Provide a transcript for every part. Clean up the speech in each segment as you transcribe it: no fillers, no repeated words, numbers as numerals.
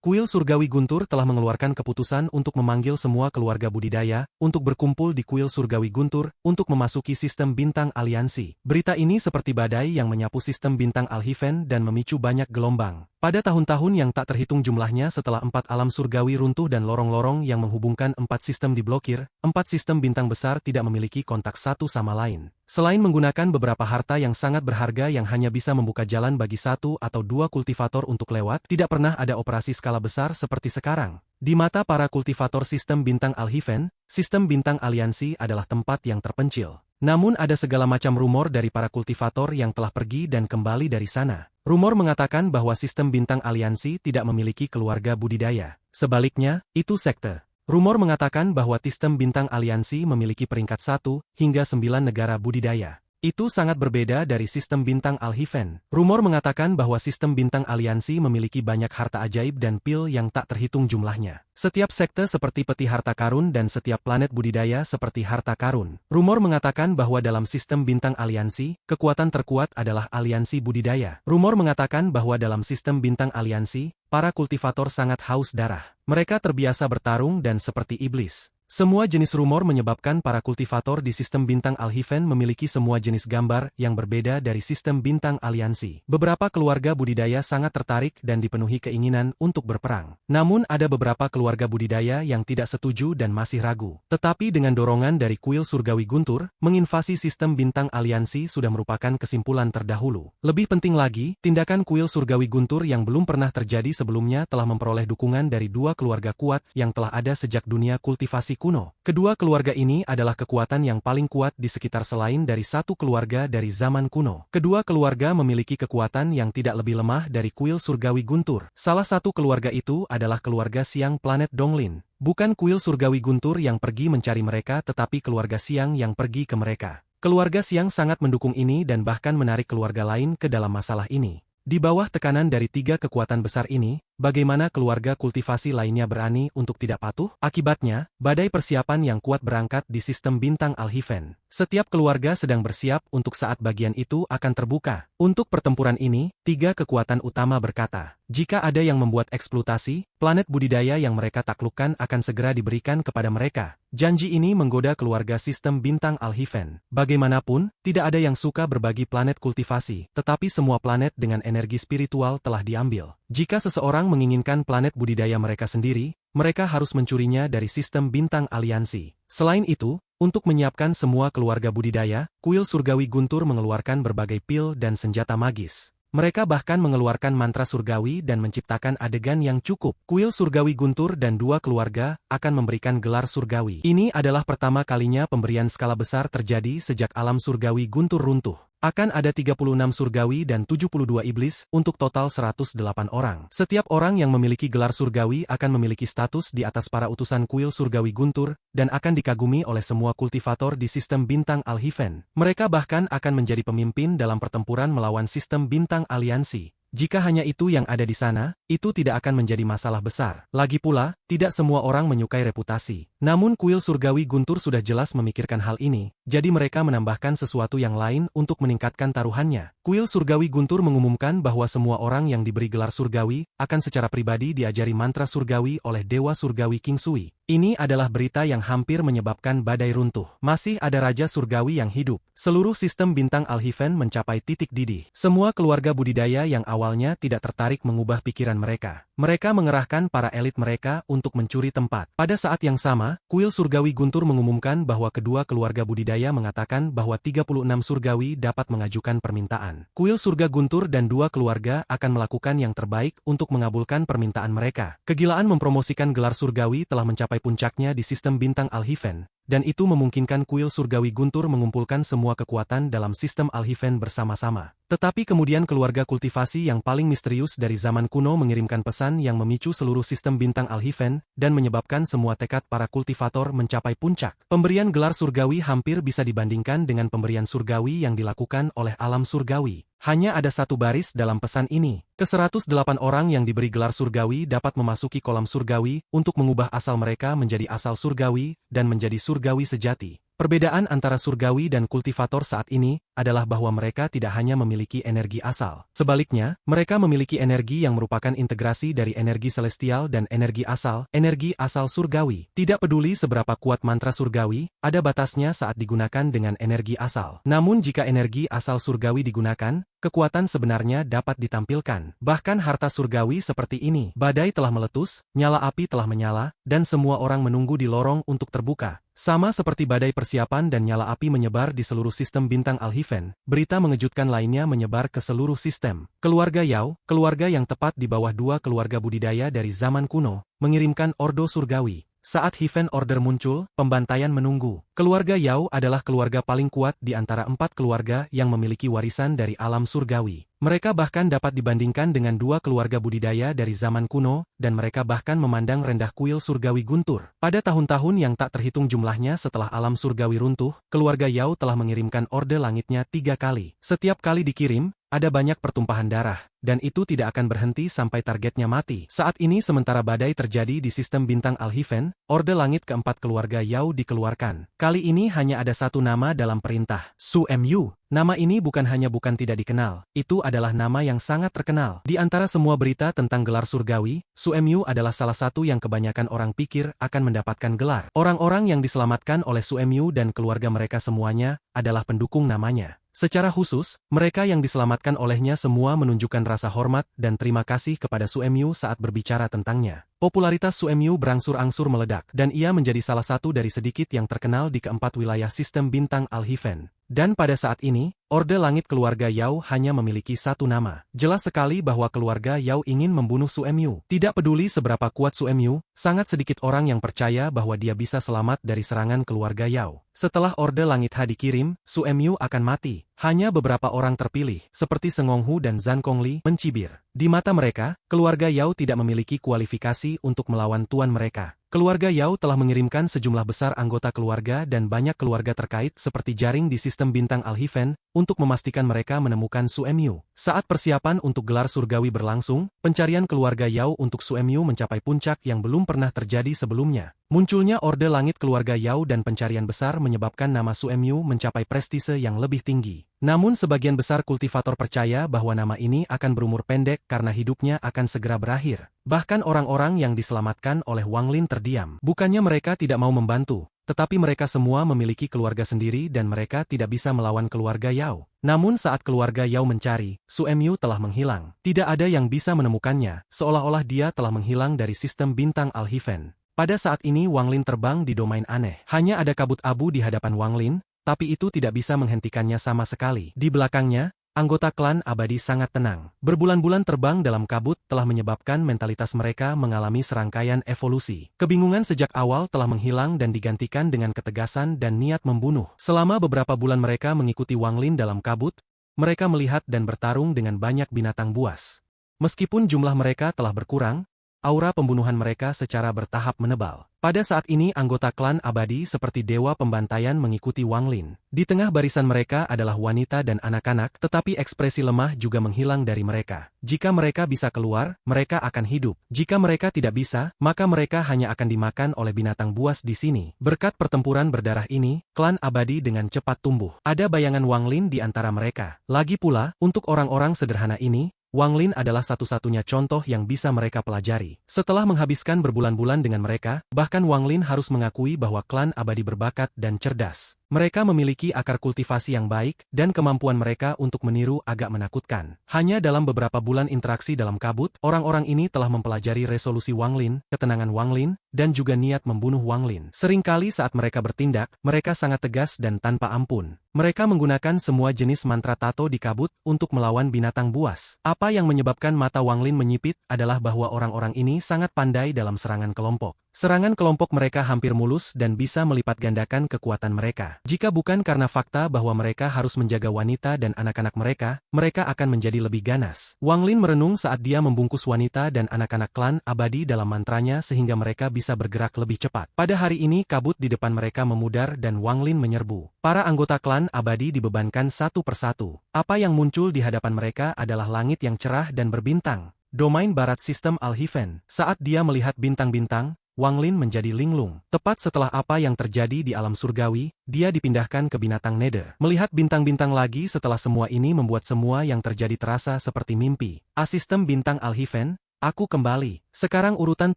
Kuil Surgawi Guntur telah mengeluarkan keputusan untuk memanggil semua keluarga budidaya untuk berkumpul di Kuil Surgawi Guntur untuk memasuki sistem bintang aliansi. Berita ini seperti badai yang menyapu sistem bintang Alhiven dan memicu banyak gelombang. Pada tahun-tahun yang tak terhitung jumlahnya setelah 4 alam surgawi runtuh dan lorong-lorong yang menghubungkan 4 sistem diblokir, 4 sistem bintang besar tidak memiliki kontak satu sama lain. Selain menggunakan beberapa harta yang sangat berharga yang hanya bisa membuka jalan bagi 1 atau 2 kultivator untuk lewat, tidak pernah ada operasi skala besar seperti sekarang. Di mata para kultivator sistem bintang Alhiven, sistem bintang aliansi adalah tempat yang terpencil. Namun ada segala macam rumor dari para kultivator yang telah pergi dan kembali dari sana. Rumor mengatakan bahwa sistem bintang aliansi tidak memiliki keluarga budidaya. Sebaliknya, itu sekte. Rumor mengatakan bahwa sistem bintang aliansi memiliki peringkat 1 hingga 9 negara budidaya. Itu sangat berbeda dari sistem bintang Alhiven. Rumor mengatakan bahwa sistem bintang aliansi memiliki banyak harta ajaib dan pil yang tak terhitung jumlahnya. Setiap sekte seperti peti harta karun dan setiap planet budidaya seperti harta karun. Rumor mengatakan bahwa dalam sistem bintang aliansi, kekuatan terkuat adalah aliansi budidaya. Rumor mengatakan bahwa dalam sistem bintang aliansi, para kultivator sangat haus darah. Mereka terbiasa bertarung dan seperti iblis. Semua jenis rumor menyebabkan para kultivator di sistem bintang Alhiven memiliki semua jenis gambar yang berbeda dari sistem bintang aliansi. Beberapa keluarga budidaya sangat tertarik dan dipenuhi keinginan untuk berperang. Namun ada beberapa keluarga budidaya yang tidak setuju dan masih ragu. Tetapi dengan dorongan dari Kuil Surgawi Guntur, menginvasi sistem bintang aliansi sudah merupakan kesimpulan terdahulu. Lebih penting lagi, tindakan Kuil Surgawi Guntur yang belum pernah terjadi sebelumnya telah memperoleh dukungan dari 2 keluarga kuat yang telah ada sejak dunia kultivasi kuno. Kedua keluarga ini adalah kekuatan yang paling kuat di sekitar selain dari satu keluarga dari zaman kuno. Kedua keluarga memiliki kekuatan yang tidak lebih lemah dari Kuil Surgawi Guntur. Salah satu keluarga itu adalah keluarga Siang planet Donglin. Bukan Kuil Surgawi Guntur yang pergi mencari mereka tetapi keluarga Siang yang pergi ke mereka. Keluarga Siang sangat mendukung ini dan bahkan menarik keluarga lain ke dalam masalah ini. Di bawah tekanan dari 3 kekuatan besar ini, bagaimana keluarga kultivasi lainnya berani untuk tidak patuh? Akibatnya, badai persiapan yang kuat berangkat di sistem bintang Alhiven. Setiap keluarga sedang bersiap untuk saat bagian itu akan terbuka. Untuk pertempuran ini, 3 kekuatan utama berkata, jika ada yang membuat eksploitasi, planet budidaya yang mereka taklukkan akan segera diberikan kepada mereka. Janji ini menggoda keluarga sistem bintang Alhiven. Bagaimanapun, tidak ada yang suka berbagi planet kultivasi, tetapi semua planet dengan energi spiritual telah diambil. Jika seseorang menginginkan planet budidaya mereka sendiri, mereka harus mencurinya dari sistem bintang aliansi. Selain itu, untuk menyiapkan semua keluarga budidaya, Kuil Surgawi Guntur mengeluarkan berbagai pil dan senjata magis. Mereka bahkan mengeluarkan mantra surgawi dan menciptakan adegan yang cukup. Kuil Surgawi Guntur dan 2 keluarga akan memberikan gelar surgawi. Ini adalah pertama kalinya pemberian skala besar terjadi sejak alam surgawi Guntur runtuh. Akan ada 36 surgawi dan 72 iblis untuk total 108 orang. Setiap orang yang memiliki gelar surgawi akan memiliki status di atas para utusan Kuil Surgawi Guntur dan akan dikagumi oleh semua kultivator di sistem bintang Alhiven. Mereka bahkan akan menjadi pemimpin dalam pertempuran melawan sistem bintang aliansi. Jika hanya itu yang ada di sana, itu tidak akan menjadi masalah besar. Lagi pula, tidak semua orang menyukai reputasi. Namun Kuil Surgawi Guntur sudah jelas memikirkan hal ini, jadi mereka menambahkan sesuatu yang lain untuk meningkatkan taruhannya. Kuil Surgawi Guntur mengumumkan bahwa semua orang yang diberi gelar surgawi akan secara pribadi diajari mantra surgawi oleh Dewa Surgawi King Sui. Ini adalah berita yang hampir menyebabkan badai runtuh. Masih ada Raja Surgawi yang hidup. Seluruh sistem bintang Alhiven mencapai titik didih. Semua keluarga budidaya yang awalnya tidak tertarik mengubah pikiran mereka. Mereka mengerahkan para elit mereka untuk mencuri tempat. Pada saat yang sama, Kuil Surgawi Guntur mengumumkan bahwa kedua keluarga budidaya mengatakan bahwa 36 surgawi dapat mengajukan permintaan. Kuil Surga Guntur dan 2 keluarga akan melakukan yang terbaik untuk mengabulkan permintaan mereka. Kegilaan mempromosikan gelar surgawi telah mencapai puncaknya di sistem bintang Alhiven, dan itu memungkinkan Kuil Surgawi Guntur mengumpulkan semua kekuatan dalam sistem Alhiven bersama-sama. Tetapi kemudian keluarga kultivasi yang paling misterius dari zaman kuno mengirimkan pesan yang memicu seluruh sistem bintang Alhiven dan menyebabkan semua tekad para kultivator mencapai puncak. Pemberian gelar surgawi hampir bisa dibandingkan dengan pemberian surgawi yang dilakukan oleh alam surgawi. Hanya ada satu baris dalam pesan ini. Ke-108 orang yang diberi gelar surgawi dapat memasuki kolam surgawi untuk mengubah asal mereka menjadi asal surgawi dan menjadi surgawi sejati. Perbedaan antara surgawi dan kultivator saat ini adalah bahwa mereka tidak hanya memiliki energi asal. Sebaliknya, mereka memiliki energi yang merupakan integrasi dari energi celestial dan energi asal surgawi. Tidak peduli seberapa kuat mantra surgawi, ada batasnya saat digunakan dengan energi asal. Namun jika energi asal surgawi digunakan, kekuatan sebenarnya dapat ditampilkan. Bahkan harta surgawi seperti ini. Badai telah meletus, nyala api telah menyala, dan semua orang menunggu di lorong untuk terbuka. Sama seperti badai persiapan dan nyala api menyebar di seluruh sistem bintang Al-Hifen, berita mengejutkan lainnya menyebar ke seluruh sistem. Keluarga Yao, keluarga yang tepat di bawah dua keluarga budidaya dari zaman kuno, mengirimkan ordo surgawi. Saat Hiven Order muncul, pembantaian menunggu. Keluarga Yao adalah keluarga paling kuat di antara 4 keluarga yang memiliki warisan dari alam surgawi. Mereka bahkan dapat dibandingkan dengan 2 keluarga budidaya dari zaman kuno, dan mereka bahkan memandang rendah kuil surgawi Guntur. Pada tahun-tahun yang tak terhitung jumlahnya setelah alam surgawi runtuh, keluarga Yao telah mengirimkan orde langitnya 3 kali. Setiap kali dikirim, ada banyak pertumpahan darah, dan itu tidak akan berhenti sampai targetnya mati. Saat ini sementara badai terjadi di sistem bintang Al-Hifen, orde langit keempat keluarga Yao dikeluarkan. Kali ini hanya ada satu nama dalam perintah, Su Mu. Nama ini bukan tidak dikenal, itu adalah nama yang sangat terkenal. Di antara semua berita tentang gelar surgawi, Su Mu adalah salah satu yang kebanyakan orang pikir akan mendapatkan gelar. Orang-orang yang diselamatkan oleh Su Mu dan keluarga mereka semuanya adalah pendukung namanya. Secara khusus, mereka yang diselamatkan olehnya semua menunjukkan rasa hormat dan terima kasih kepada Su Mu saat berbicara tentangnya. Popularitas Su Mu berangsur-angsur meledak, dan ia menjadi salah satu dari sedikit yang terkenal di keempat wilayah sistem bintang Al-Hifen. Dan pada saat ini, orde langit keluarga Yao hanya memiliki satu nama. Jelas sekali bahwa keluarga Yao ingin membunuh Su Mu. Tidak peduli seberapa kuat Su Mu, sangat sedikit orang yang percaya bahwa dia bisa selamat dari serangan keluarga Yao. Setelah orde langit H dikirim, Su Mu akan mati. Hanya beberapa orang terpilih, seperti Sengong Hu dan Zhang Kongli, mencibir. Di mata mereka, keluarga Yao tidak memiliki kualifikasi untuk melawan tuan mereka. Keluarga Yao telah mengirimkan sejumlah besar anggota keluarga dan banyak keluarga terkait seperti jaring di sistem bintang Al-Hifen, untuk memastikan mereka menemukan Su Mu. Saat persiapan untuk gelar surgawi berlangsung, pencarian keluarga Yao untuk Su Mu mencapai puncak yang belum pernah terjadi sebelumnya. Munculnya orde langit keluarga Yao dan pencarian besar menyebabkan nama Su Mu mencapai prestise yang lebih tinggi. Namun sebagian besar kultivator percaya bahwa nama ini akan berumur pendek karena hidupnya akan segera berakhir. Bahkan orang-orang yang diselamatkan oleh Wang Lin terdiam. Bukannya mereka tidak mau membantu, tetapi mereka semua memiliki keluarga sendiri dan mereka tidak bisa melawan keluarga Yao. Namun saat keluarga Yao mencari, Su Mu telah menghilang. Tidak ada yang bisa menemukannya, seolah-olah dia telah menghilang dari sistem bintang Al-Hifen. Pada saat ini Wang Lin terbang di domain aneh. Hanya ada kabut abu di hadapan Wang Lin, tapi itu tidak bisa menghentikannya sama sekali. Di belakangnya, anggota klan abadi sangat tenang. Berbulan-bulan terbang dalam kabut telah menyebabkan mentalitas mereka mengalami serangkaian evolusi. Kebingungan sejak awal telah menghilang dan digantikan dengan ketegasan dan niat membunuh. Selama beberapa bulan mereka mengikuti Wang Lin dalam kabut, mereka melihat dan bertarung dengan banyak binatang buas. Meskipun jumlah mereka telah berkurang, aura pembunuhan mereka secara bertahap menebal. Pada saat ini anggota klan abadi seperti dewa pembantaian mengikuti Wang Lin. Di tengah barisan mereka adalah wanita dan anak-anak, tetapi ekspresi lemah juga menghilang dari mereka. Jika mereka bisa keluar, mereka akan hidup. Jika mereka tidak bisa, maka mereka hanya akan dimakan oleh binatang buas di sini. Berkat pertempuran berdarah ini, klan abadi dengan cepat tumbuh. Ada bayangan Wang Lin di antara mereka. Lagi pula, untuk orang-orang sederhana ini, Wang Lin adalah satu-satunya contoh yang bisa mereka pelajari. Setelah menghabiskan berbulan-bulan dengan mereka, bahkan Wang Lin harus mengakui bahwa klan abadi berbakat dan cerdas. Mereka memiliki akar kultivasi yang baik, dan kemampuan mereka untuk meniru agak menakutkan. Hanya dalam beberapa bulan interaksi dalam kabut, orang-orang ini telah mempelajari resolusi Wang Lin, ketenangan Wang Lin, dan juga niat membunuh Wang Lin. Seringkali saat mereka bertindak, mereka sangat tegas dan tanpa ampun. Mereka menggunakan semua jenis mantra tato di kabut untuk melawan binatang buas. Apa yang menyebabkan mata Wang Lin menyipit adalah bahwa orang-orang ini sangat pandai dalam serangan kelompok. Serangan kelompok mereka hampir mulus dan bisa melipat gandakan kekuatan mereka. Jika bukan karena fakta bahwa mereka harus menjaga wanita dan anak-anak mereka, mereka akan menjadi lebih ganas. Wang Lin merenung saat dia membungkus wanita dan anak-anak klan abadi dalam mantranya sehingga mereka bisa bergerak lebih cepat. Pada hari ini kabut di depan mereka memudar dan Wang Lin menyerbu. Para anggota klan abadi dibebankan satu persatu. Apa yang muncul di hadapan mereka adalah langit yang cerah dan berbintang. Domain barat sistem Al-Hifen. Saat dia melihat bintang-bintang, Wang Lin menjadi linglung. Tepat setelah apa yang terjadi di alam surgawi, dia dipindahkan ke binatang nether. Melihat bintang-bintang lagi setelah semua ini membuat semua yang terjadi terasa seperti mimpi. Sistem bintang Alhiven, aku kembali. Sekarang urutan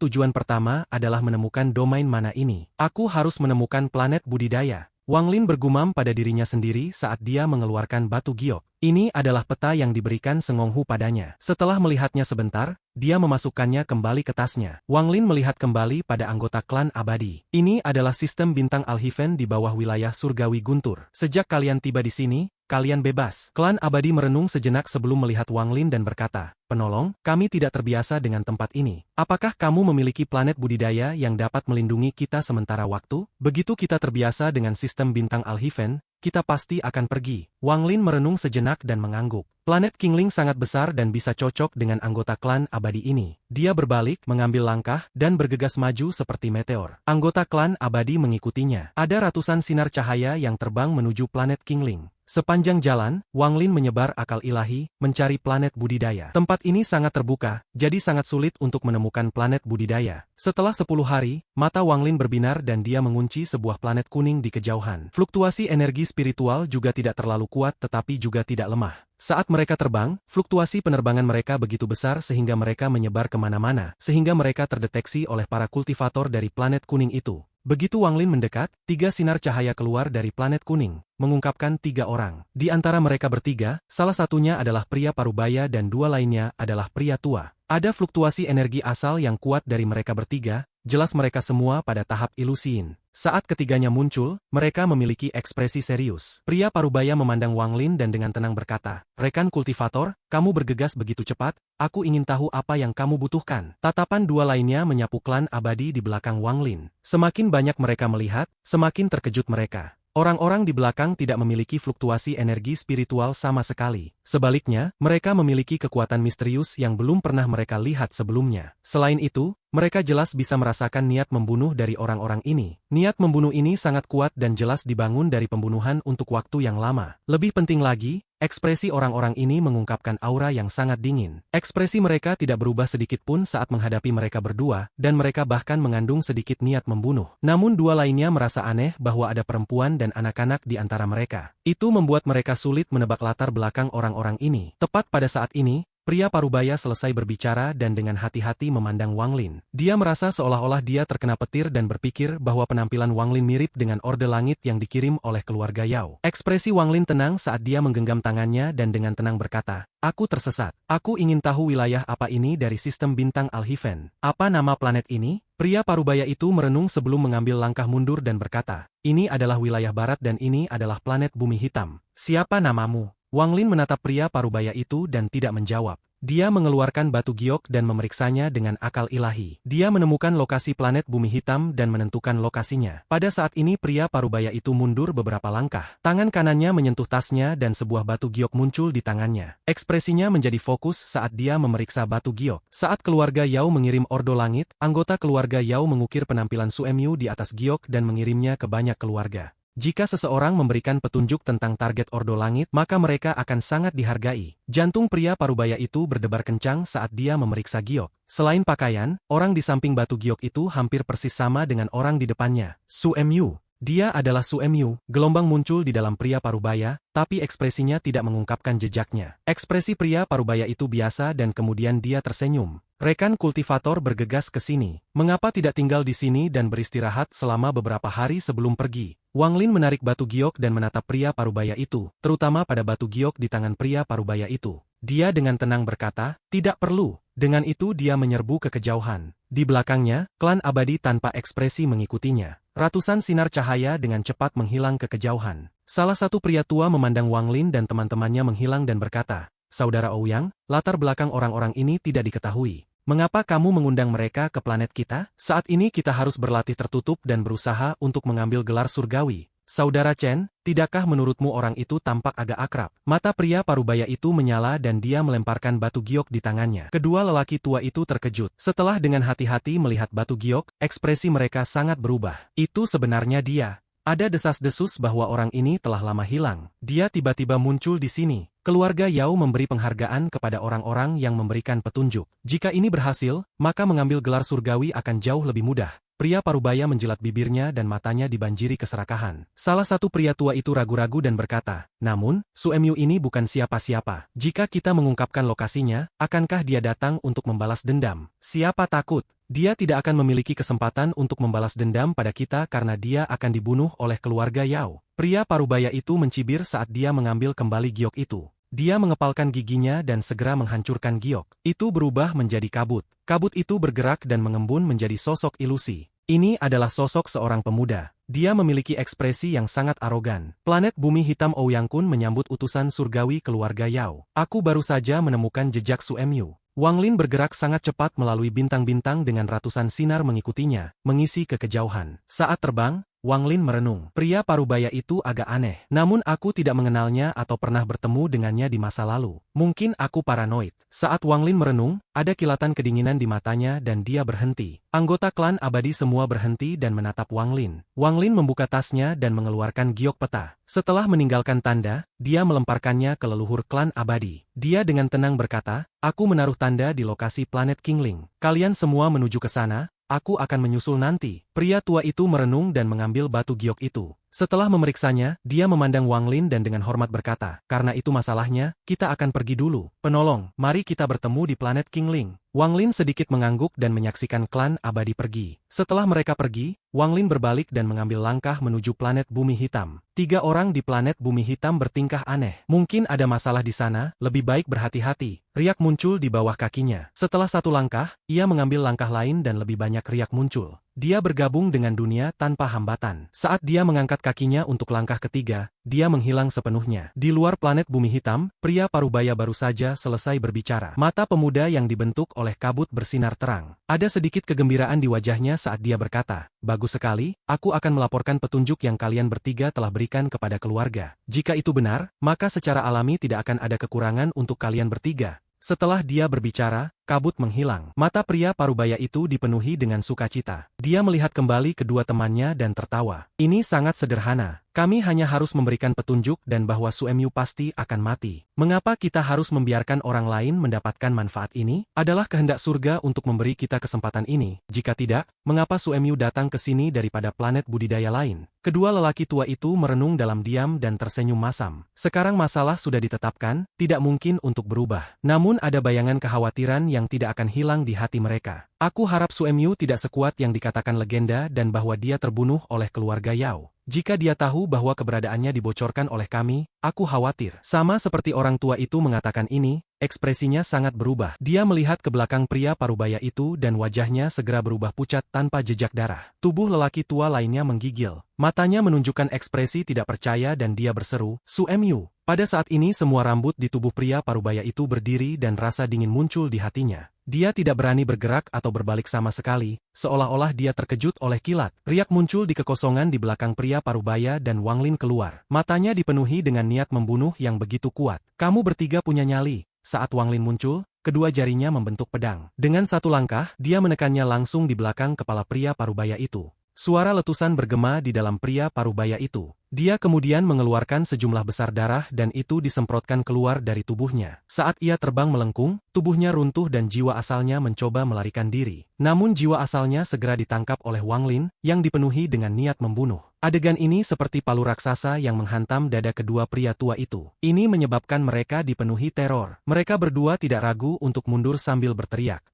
tujuan pertama adalah menemukan domain mana ini. Aku harus menemukan planet budidaya. Wang Lin bergumam pada dirinya sendiri saat dia mengeluarkan batu giok. Ini adalah peta yang diberikan Seng Honghu padanya. Setelah melihatnya sebentar, dia memasukkannya kembali ke tasnya. Wang Lin melihat kembali pada anggota klan abadi. Ini adalah sistem bintang Alhiven di bawah wilayah surgawi Guntur. Sejak kalian tiba di sini, kalian bebas. Klan abadi merenung sejenak sebelum melihat Wang Lin dan berkata, "Penolong, kami tidak terbiasa dengan tempat ini. Apakah kamu memiliki planet budidaya yang dapat melindungi kita sementara waktu? Begitu kita terbiasa dengan sistem bintang Alhiven, kita pasti akan pergi." Wang Lin merenung sejenak dan mengangguk. Planet Qingling sangat besar dan bisa cocok dengan anggota klan abadi ini. Dia berbalik, mengambil langkah, dan bergegas maju seperti meteor. Anggota klan abadi mengikutinya. Ada ratusan sinar cahaya yang terbang menuju planet Qingling. Sepanjang jalan, Wang Lin menyebar akal ilahi, mencari planet budidaya. Tempat ini sangat terbuka, jadi sangat sulit untuk menemukan planet budidaya. Setelah 10 hari, mata Wang Lin berbinar dan dia mengunci sebuah planet kuning di kejauhan. Fluktuasi energi spiritual juga tidak terlalu kuat tetapi juga tidak lemah. Saat mereka terbang, fluktuasi penerbangan mereka begitu besar sehingga mereka menyebar kemana-mana, sehingga mereka terdeteksi oleh para kultivator dari planet kuning itu. Begitu Wang Lin mendekat, 3 sinar cahaya keluar dari planet kuning, mengungkapkan 3 orang. Di antara mereka bertiga, salah satunya adalah pria parubaya dan 2 lainnya adalah pria tua. Ada fluktuasi energi asal yang kuat dari mereka bertiga, jelas mereka semua pada tahap ilusiin. Saat ketiganya muncul, mereka memiliki ekspresi serius. Pria parubaya memandang Wang Lin dan dengan tenang berkata, "Rekan kultivator, kamu bergegas begitu cepat, aku ingin tahu apa yang kamu butuhkan." Tatapan 2 lainnya menyapu klan abadi di belakang Wang Lin. Semakin banyak mereka melihat, semakin terkejut mereka. Orang-orang di belakang tidak memiliki fluktuasi energi spiritual sama sekali. Sebaliknya, mereka memiliki kekuatan misterius yang belum pernah mereka lihat sebelumnya. Selain itu, mereka jelas bisa merasakan niat membunuh dari orang-orang ini. Niat membunuh ini sangat kuat dan jelas dibangun dari pembunuhan untuk waktu yang lama. Lebih penting lagi, ekspresi orang-orang ini mengungkapkan aura yang sangat dingin. Ekspresi mereka tidak berubah sedikit pun saat menghadapi mereka berdua, dan mereka bahkan mengandung sedikit niat membunuh. Namun 2 lainnya merasa aneh bahwa ada perempuan dan anak-anak di antara mereka. Itu membuat mereka sulit menebak latar belakang orang-orang ini. Tepat pada saat ini, pria parubaya selesai berbicara dan dengan hati-hati memandang Wang Lin. Dia merasa seolah-olah dia terkena petir dan berpikir bahwa penampilan Wang Lin mirip dengan orde langit yang dikirim oleh keluarga Yao. Ekspresi Wang Lin tenang saat dia menggenggam tangannya dan dengan tenang berkata, "Aku tersesat. Aku ingin tahu wilayah apa ini dari sistem bintang Alhiven. Apa nama planet ini?" Pria parubaya itu merenung sebelum mengambil langkah mundur dan berkata, "Ini adalah wilayah barat dan ini adalah planet bumi hitam. Siapa namamu?" Wang Lin menatap pria parubaya itu dan tidak menjawab. Dia mengeluarkan batu giok dan memeriksanya dengan akal ilahi. Dia menemukan lokasi planet bumi hitam dan menentukan lokasinya. Pada saat ini pria parubaya itu mundur beberapa langkah. Tangan kanannya menyentuh tasnya dan sebuah batu giok muncul di tangannya. Ekspresinya menjadi fokus saat dia memeriksa batu giok. Saat keluarga Yao mengirim ordo langit, anggota keluarga Yao mengukir penampilan Suemyu di atas giok dan mengirimnya ke banyak keluarga. Jika seseorang memberikan petunjuk tentang target ordo langit, maka mereka akan sangat dihargai. Jantung pria parubaya itu berdebar kencang saat dia memeriksa giok. Selain pakaian, orang di samping batu giok itu hampir persis sama dengan orang di depannya. Suemyu. Dia adalah Suemyu. Gelombang muncul di dalam pria parubaya, tapi ekspresinya tidak mengungkapkan jejaknya. Ekspresi pria parubaya itu biasa dan kemudian dia tersenyum. Rekan kultivator bergegas ke sini. Mengapa tidak tinggal di sini dan beristirahat selama beberapa hari sebelum pergi? Wang Lin menarik batu giok dan menatap pria parubaya itu, terutama pada batu giok di tangan pria parubaya itu. Dia dengan tenang berkata, "Tidak perlu." Dengan itu dia menyerbu ke kejauhan. Di belakangnya, klan abadi tanpa ekspresi mengikutinya. Ratusan sinar cahaya dengan cepat menghilang ke kejauhan. Salah satu pria tua memandang Wang Lin dan teman-temannya menghilang dan berkata, "Saudara Ouyang, latar belakang orang-orang ini tidak diketahui. Mengapa kamu mengundang mereka ke planet kita? Saat ini kita harus berlatih tertutup dan berusaha untuk mengambil gelar surgawi. Saudara Chen, tidakkah menurutmu orang itu tampak agak akrab?" Mata pria parubaya itu menyala dan dia melemparkan batu giok di tangannya. Kedua lelaki tua itu terkejut. Setelah dengan hati-hati melihat batu giok, ekspresi mereka sangat berubah. Itu sebenarnya dia. Ada desas-desus bahwa orang ini telah lama hilang. Dia tiba-tiba muncul di sini. Keluarga Yao memberi penghargaan kepada orang-orang yang memberikan petunjuk. Jika ini berhasil, maka mengambil gelar surgawi akan jauh lebih mudah. Pria parubaya menjilat bibirnya dan matanya dibanjiri keserakahan. Salah satu pria tua itu ragu-ragu dan berkata, namun, Suemyu ini bukan siapa-siapa. Jika kita mengungkapkan lokasinya, akankah dia datang untuk membalas dendam? Siapa takut? Dia tidak akan memiliki kesempatan untuk membalas dendam pada kita karena dia akan dibunuh oleh keluarga Yao. Pria parubaya itu mencibir saat dia mengambil kembali giok itu. Dia mengepalkan giginya dan segera menghancurkan giok. Itu berubah menjadi kabut. Kabut itu bergerak dan mengembun menjadi sosok ilusi. Ini adalah sosok seorang pemuda. Dia memiliki ekspresi yang sangat arogan. Planet bumi hitam Ouyang Kun menyambut utusan surgawi keluarga Yao. Aku baru saja menemukan jejak Suemyu. Wang Lin bergerak sangat cepat melalui bintang-bintang dengan ratusan sinar mengikutinya, mengisi ke kejauhan. Saat terbang, Wang Lin merenung. Pria parubaya itu agak aneh. Namun aku tidak mengenalnya atau pernah bertemu dengannya di masa lalu. Mungkin aku paranoid. Saat Wang Lin merenung, ada kilatan kedinginan di matanya dan dia berhenti. Anggota klan abadi semua berhenti dan menatap Wang Lin. Wang Lin membuka tasnya dan mengeluarkan giok peta. Setelah meninggalkan tanda, dia melemparkannya ke leluhur klan abadi. Dia dengan tenang berkata, aku menaruh tanda di lokasi planet Kingling. Kalian semua menuju ke sana. Aku akan menyusul nanti. Pria tua itu merenung dan mengambil batu giok itu. Setelah memeriksanya, dia memandang Wang Lin dan dengan hormat berkata, karena itu masalahnya, kita akan pergi dulu. Penolong, mari kita bertemu di planet Kingling. Wang Lin sedikit mengangguk dan menyaksikan klan abadi pergi. Setelah mereka pergi, Wang Lin berbalik dan mengambil langkah menuju planet bumi hitam. 3 orang di planet bumi hitam bertingkah aneh. Mungkin ada masalah di sana, lebih baik berhati-hati. Riak muncul di bawah kakinya. Setelah 1 langkah, ia mengambil langkah lain dan lebih banyak riak muncul. Dia bergabung dengan dunia tanpa hambatan. Saat dia mengangkat kakinya untuk langkah ketiga, dia menghilang sepenuhnya. Di luar planet bumi hitam, pria parubaya baru saja selesai berbicara. Mata pemuda yang dibentuk oleh kabut bersinar terang. Ada sedikit kegembiraan di wajahnya saat dia berkata, bagus sekali, aku akan melaporkan petunjuk yang kalian bertiga telah berikan kepada keluarga. Jika itu benar, maka secara alami tidak akan ada kekurangan untuk kalian bertiga. Setelah dia berbicara, kabut menghilang. Mata pria parubaya itu dipenuhi dengan sukacita. Dia melihat kembali kedua temannya dan tertawa. Ini sangat sederhana. Kami hanya harus memberikan petunjuk dan bahwa Suemyu pasti akan mati. Mengapa kita harus membiarkan orang lain mendapatkan manfaat ini? Adalah kehendak surga untuk memberi kita kesempatan ini. Jika tidak, mengapa Suemyu datang ke sini daripada planet budidaya lain? Kedua lelaki tua itu merenung dalam diam dan tersenyum masam. Sekarang masalah sudah ditetapkan, tidak mungkin untuk berubah. Namun ada bayangan kekhawatiran yang tidak akan hilang di hati mereka. Aku harap Suemyu tidak sekuat yang dikatakan legenda dan bahwa dia terbunuh oleh keluarga Yao. Jika dia tahu bahwa keberadaannya dibocorkan oleh kami, aku khawatir. Sama seperti orang tua itu mengatakan ini, ekspresinya sangat berubah. Dia melihat ke belakang pria parubaya itu dan wajahnya segera berubah pucat tanpa jejak darah. Tubuh lelaki tua lainnya menggigil. Matanya menunjukkan ekspresi tidak percaya dan dia berseru, Suemyu. Pada saat ini semua rambut di tubuh pria parubaya itu berdiri dan rasa dingin muncul di hatinya. Dia tidak berani bergerak atau berbalik sama sekali, seolah-olah dia terkejut oleh kilat. Riak muncul di kekosongan di belakang pria parubaya dan Wang Lin keluar. Matanya dipenuhi dengan niat membunuh yang begitu kuat. Kamu bertiga punya nyali. Saat Wang Lin muncul, kedua jarinya membentuk pedang. Dengan 1 langkah, dia menekannya langsung di belakang kepala pria parubaya itu. Suara letusan bergema di dalam pria parubaya itu. Dia kemudian mengeluarkan sejumlah besar darah dan itu disemprotkan keluar dari tubuhnya. Saat ia terbang melengkung, tubuhnya runtuh dan jiwa asalnya mencoba melarikan diri. Namun jiwa asalnya segera ditangkap oleh Wang Lin, yang dipenuhi dengan niat membunuh. Adegan ini seperti palu raksasa yang menghantam dada kedua pria tua itu. Ini menyebabkan mereka dipenuhi teror. Mereka berdua tidak ragu untuk mundur sambil berteriak.